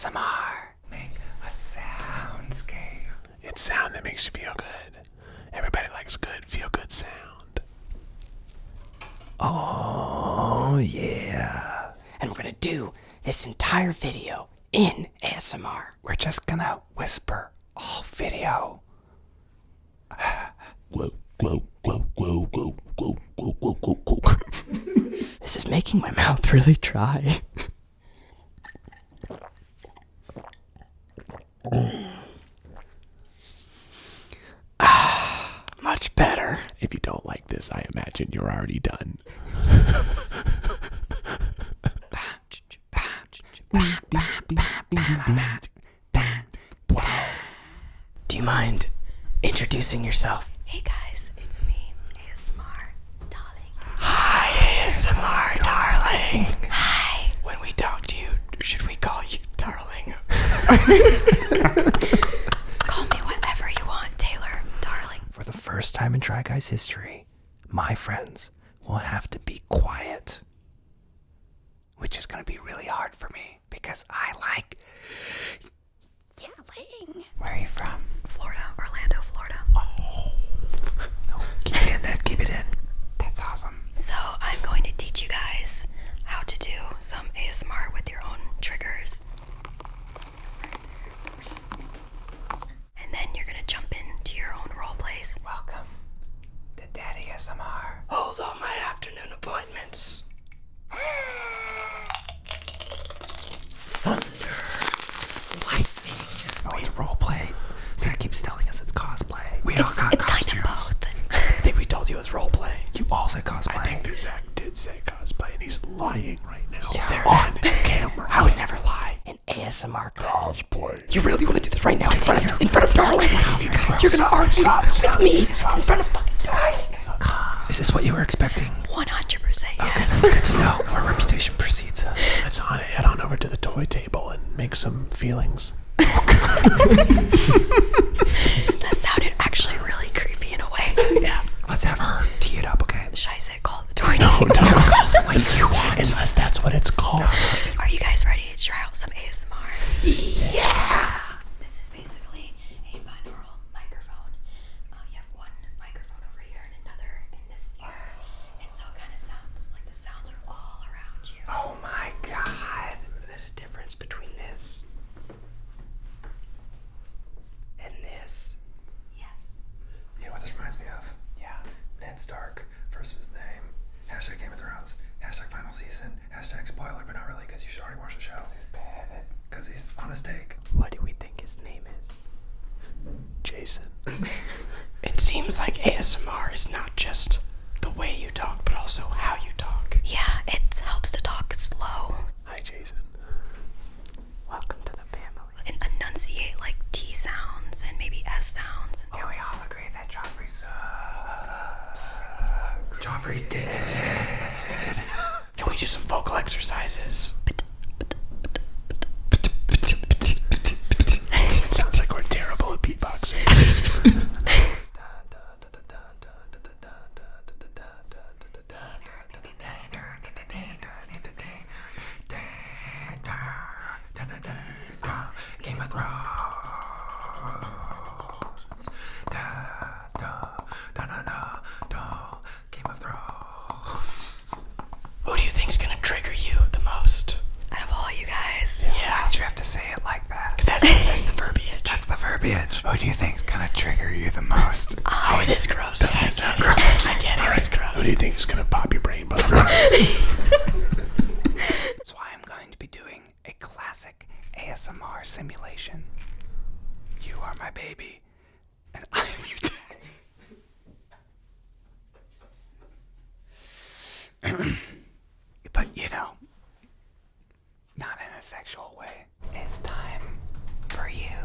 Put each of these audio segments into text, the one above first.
ASMR. Make a soundscape. It's sound that makes you feel good. Everybody likes good, feel good sound. Oh, yeah. And we're gonna do this entire video in ASMR. We're just gonna whisper all video. This is making my mouth really dry. Much better. If you don't like this, I imagine you're already done. Do you mind introducing yourself? Hey guys, it's me, ASMR Darling. Hi, ASMR Darling. Hi. When we talk to you, should we call you Darling? Call me whatever you want, Taylor, darling. For the first time in Try Guys history, my friends will have to be quiet. Which is going to be really hard for me because I like yelling. Where are you from? Florida, Orlando, Florida. Oh. No, keep it in, Ned. Keep it in. That's awesome. So I'm going to teach you guys how to do some ASMR with your own triggers. And then you're going to jump into your own role plays. Welcome to Daddy ASMR. Hold all my afternoon appointments. Thunder, lightning. Oh, it's roleplay. Zach keeps telling us it's cosplay. We all got It's costumes. kind of both. I think we told you it was roleplay. You all said cosplay. I think that Zach did say cosplay, and he's lying right now. Is there on camera? I would never lie. An ASMR Cosplay. You really want to do this right now in front of Darling? You're gonna argue with me in front of fucking guys. Is this what you were expecting? 100% Okay, yes. that's good to know. Our reputation precedes us. Let's head on over to the toy table and make some feelings. That sounded actually really creepy in a way. Yeah. Let's have her tee it up, okay? Should I say call it the toy No, table? no. What you want? Unless that's what it's called. Are you guys ready to try out some ASMR? Yeah. This is basically a binaural microphone. You have one microphone over here and another in this ear. And so it kind of sounds like the sounds are all around you. Oh my god. There's a difference between this and this. Yes. You know what this reminds me of? Yeah. Ned Stark, first of his name, hashtag Game of Thrones, hashtag final season, hashtag spoiler, but not really because you should already watch the show. He's bad. Because he's on a stake. What do we think his name is? Jason. It seems like ASMR is not just the way you talk, but also how you talk. Yeah, it helps to talk slow Hi, Jason. Welcome to the family. and enunciate like T sounds and maybe S sounds. Can we all agree that Joffrey sucks? Joffrey's dead. Can we do some vocal exercises? It sounds like we're terrible at beatboxing. Game of Thrones. Game of Thrones. Who do you think's gonna trigger you the most? Out of all you guys. Yeah. Why'd you have to say it like that? Because that's the verbiage. That's the verbiage. Who do you think's gonna trigger you the most? Oh, it is gross. Doesn't it sound gross? I get it. It's Who gross. do you think is going to pop your brain bubble? That's why I'm going to be doing a classic ASMR simulation. You are my baby, and I am your dad. But you know, not in a sexual way. It's time for you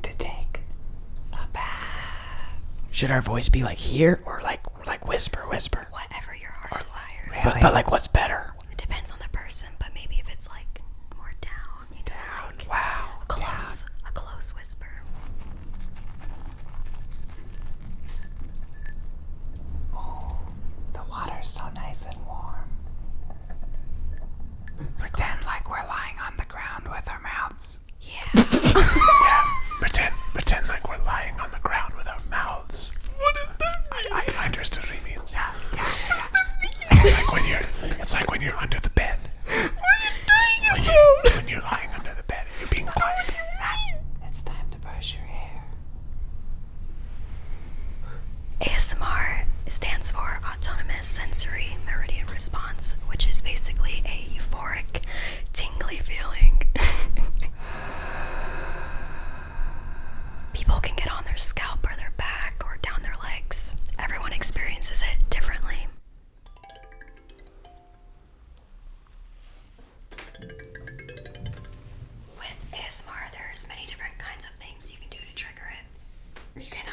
to take a bath. Should our voice be like here or like whisper? Whatever your heart desires. Really? But like what's better? It depends on the person, but maybe if it's like more down, you know, like Wow. a close whisper. Oh, the water's so nice and warm. Pretend like we're lying on the ground with our mouths It's like when you're under the bed. When you're lying under the bed and you're being quiet. It's time to brush your hair. ASMR stands for Autonomous Sensory Meridian Response, which is basically a euphoric, tingly feeling. People can get on their scalp or their back or down their legs. Everyone experiences it differently. With ASMR, there's many different kinds of things you can do to trigger it. You can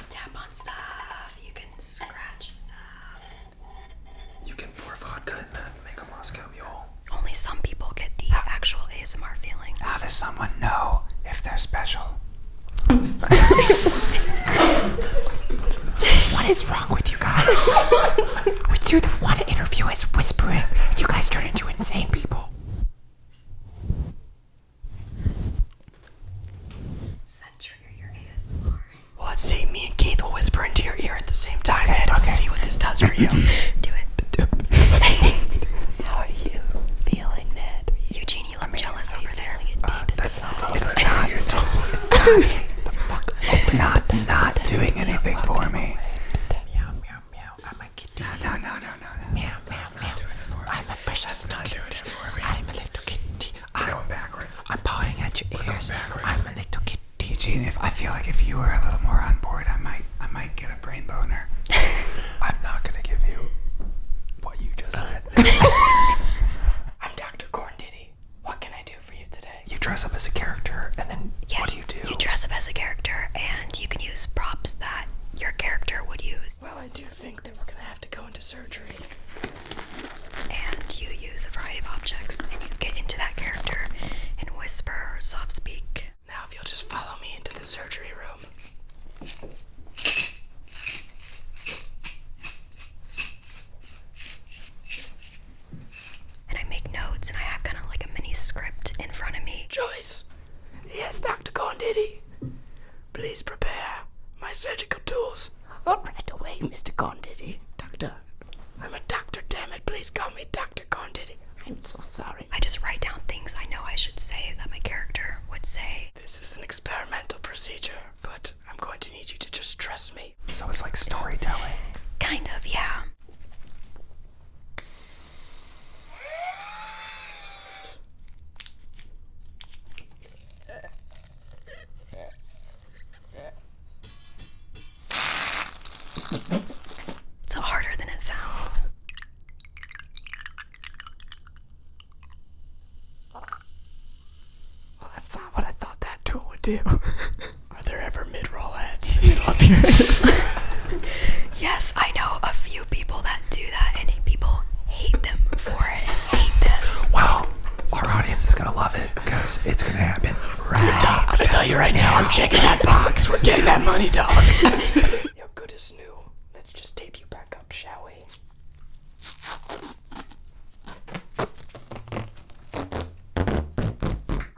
tap on stuff, you can scratch stuff. You can pour vodka in that and make a Moscow Mule. Only some people get the actual ASMR feeling. How does someone know if they're special? What is wrong with you guys? We do the one interview is whispering. You guys turn into insane people. Does that trigger your ASMR? Well, let's see. Me and Keith will whisper into your ear at the same time, and we'll see what this does for you. Do it. How are you feeling, Ned? Eugene, you look jealous over there. That's not. It's not doing anything for me. Meow meow meow. I'm a kitty. No. Meow meow meow. I'm a precious little kitty. I'm a little kitty. I'm going backwards. I'm pawing at your ears. I'm a little kitty. Eugene, I feel like if you were a little more on board, I might get a brain boner. I'm not gonna give you what you just said. I'm Dr. Corndiddy. What can I do for you today? You dress up as a character, and then what do you do? You dress up as a character, and you can use props that your character would use. Well, I do think that we're gonna have to go into surgery. And you use a variety of objects, and you get into that character and whisper or soft speak. Now, if you'll just follow me into the surgery room. And I make notes, and I have kind of like a mini script in front of me. Joyce. Yes, Dr. Corndiddy. Please prepare my surgical tools. Right away, Mr. Corndiddy. Doctor. I'm a doctor, damn it. Please call me Dr. Corndiddy. I'm so sorry. I just write down things I know I should say that my character would say. This is an experimental procedure, but I'm going to need you to just trust me. So it's like storytelling. Kind of, yeah. It's harder than it sounds. Well, that's not what I thought that tool would do. Are there ever mid-roll ads in the middle of your Yes, I know a few people that do that, and people hate them for it. Hate them. Well, our audience is gonna love it because it's gonna happen I'm gonna tell you right now, I'm checking that box. We're getting that money, dog. You're good as new. Let's just tape you back up, shall we?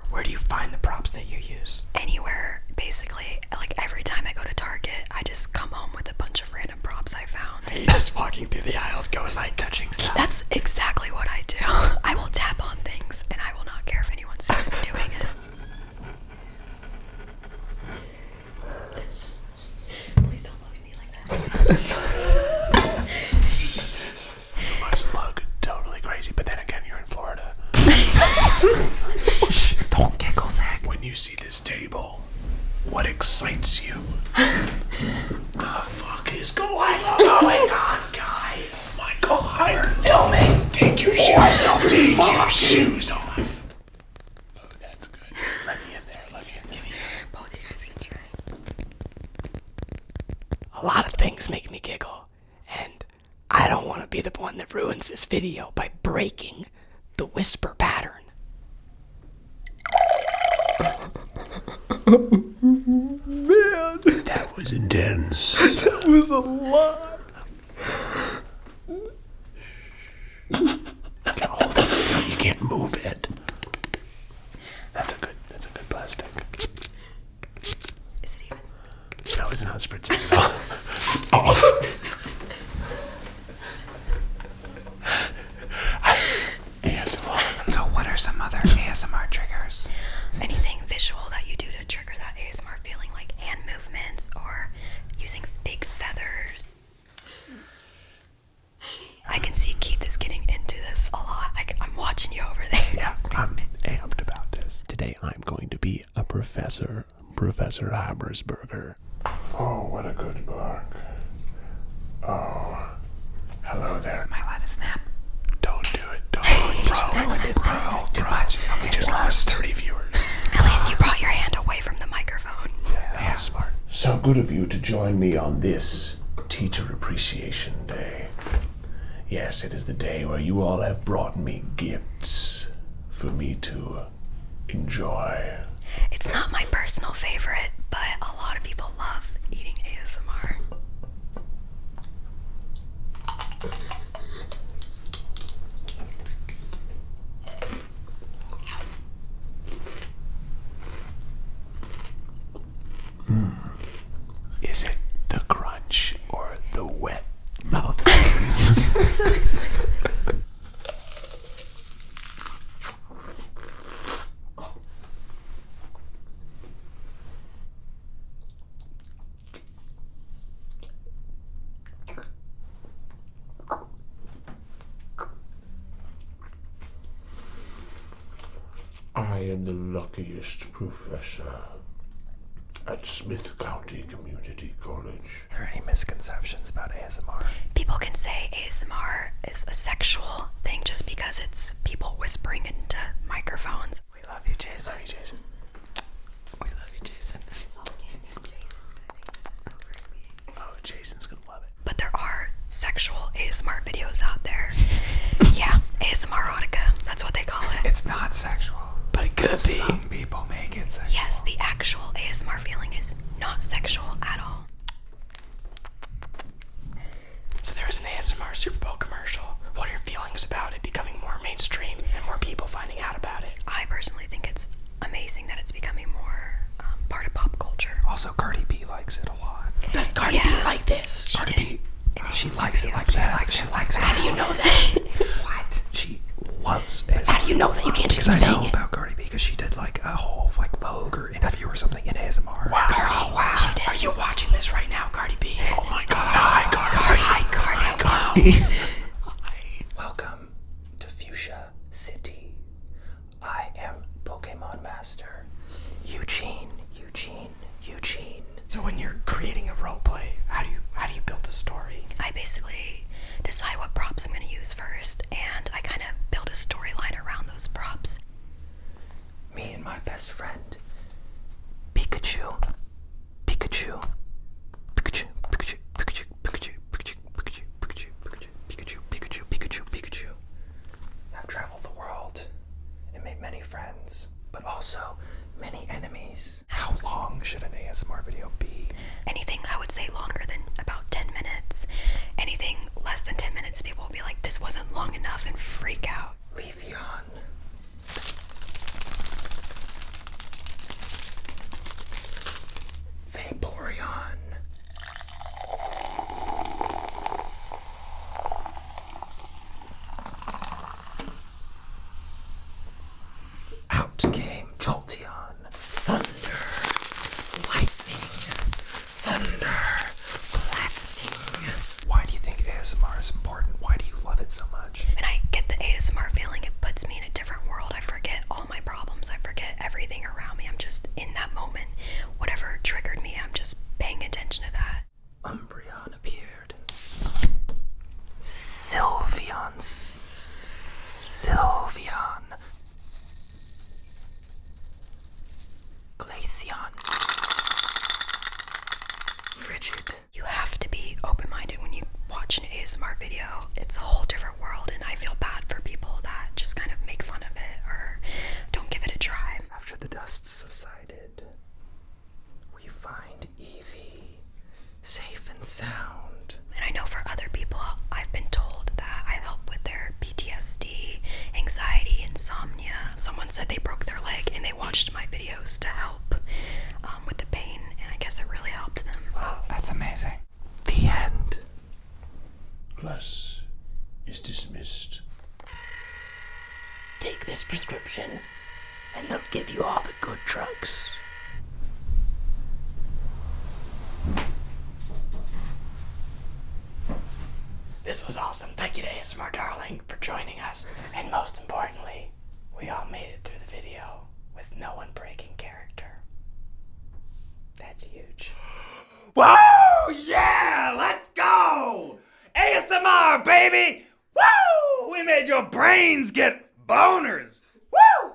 Where do you find the props that you use? Anywhere, basically. Like every time I go to Target, I just come home with a bunch of random props I found. Are you just walking through the aisles going like touching stuff. That's exactly what I do. I will tap on things, and I will not care if anyone sees me doing it. Please don't look at me like that. You must look totally crazy, but then again, you're in Florida. Don't giggle, Zach. When you see this table, what excites you? The fuck is going on, guys? My God, we're filming. Take your shoes off. Take your shoes off. Oh, that's good. Let me in there. Both you guys can try. A lot of things make me giggle, and I don't want to be the one that ruins this video by breaking the whisper pattern. That was intense. That was a lot. Hold it still. You can't move it. That's a good plastic. Is it even? No, it's not spritzing at all. Professor Hammersberger. Oh, what a good book. Oh, hello there. Am I allowed to snap? Don't do it. Don't. You just ruined it, bro. It's too much. Okay, We just lost 30 viewers. At least you brought your hand away from the microphone. Yeah, that was smart. So good of you to join me on this Teacher Appreciation Day. Yes, it is the day where you all have brought me gifts for me to enjoy. It's not my personal favorite, but a lot of people love eating ASMR. Is it the crunch or the wet mouth sounds? I am the luckiest professor at Smith County Community College. Are there any misconceptions about ASMR? People can say ASMR is a sexual thing just because it's people whispering into microphones. We love you, Jason. Love you, Jason. We love you, Jason. Jason's gonna think this is so creepy. Oh, Jason's gonna love it. But there are sexual ASMR videos out there. Yeah, ASMR erotica. That's what they call it. It's not sexual. But it could be. Some people make it sexual. Yes, the actual ASMR feeling is not sexual at all. So there was an ASMR Super Bowl commercial. What are your feelings about it becoming more mainstream and more people finding out about it? I personally think it's amazing that it's becoming more part of pop culture. Also, Cardi B likes it a lot. Does Cardi B like this? Cardi B, she likes it like that. She likes it. How do you know that? What? She loves ASMR. How do you know that? You can't just Because keep I know saying it. about Cardi B because she did like a whole like Vogue or interview or something in ASMR. Wow. Cardi, wow. She did. Are you watching this right now, Cardi B? Oh my God. Hi, Cardi. Hi, Cardi. Hi. Welcome to Fuchsia City. I am Pokemon Master Eugene. So when you're creating a roleplay, how do you build a story? I basically decide what props I'm going to use first, and I kind of build a storyline around those props. Me and my best friend, Pikachu. I've traveled the world and made many friends, but also many enemies. How long should an ASMR video be? Anything I would say longer than about 10 minutes. Anything less than 10 minutes, people will be like, this wasn't long enough, and freak out. Leafeon. Vaporeon. Out came Jolteon. Thunder. Lightning. Thunder. Blasting. Why do you think ASMR is important? Why do you love it so much? When I get the ASMR feeling, it puts me in a different world. I forget all my problems. I forget everything around me. I'm just in that moment. Whatever triggered me, I'm just paying attention to that. Umbreon appeared. Sylveon. Glaceon. Frigid. You have to be open-minded when you watch an ASMR video. It's a whole different world, and I feel bad for people that just kind of make fun of it or don't give it a try. After the dust subsided, we find Eevee, safe and sound. And I know for other people, I've been told that I help with their PTSD, anxiety, insomnia. Someone said they broke their leg and they watched my videos to help with the pain, and I guess it really helped them. That's amazing. The end. Class is dismissed. Take this prescription, and they'll give you all the good drugs. This was awesome. Thank you to ASMR Darling for joining us. And most importantly, we all made it through the video with no one breaking character. That's huge. Whoa! Yeah! Let's go! ASMR, baby! Woo! We made your brains get boners! Woo!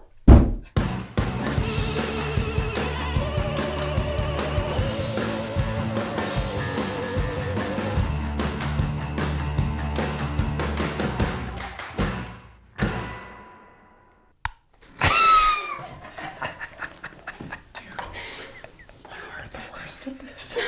You are the worst at this.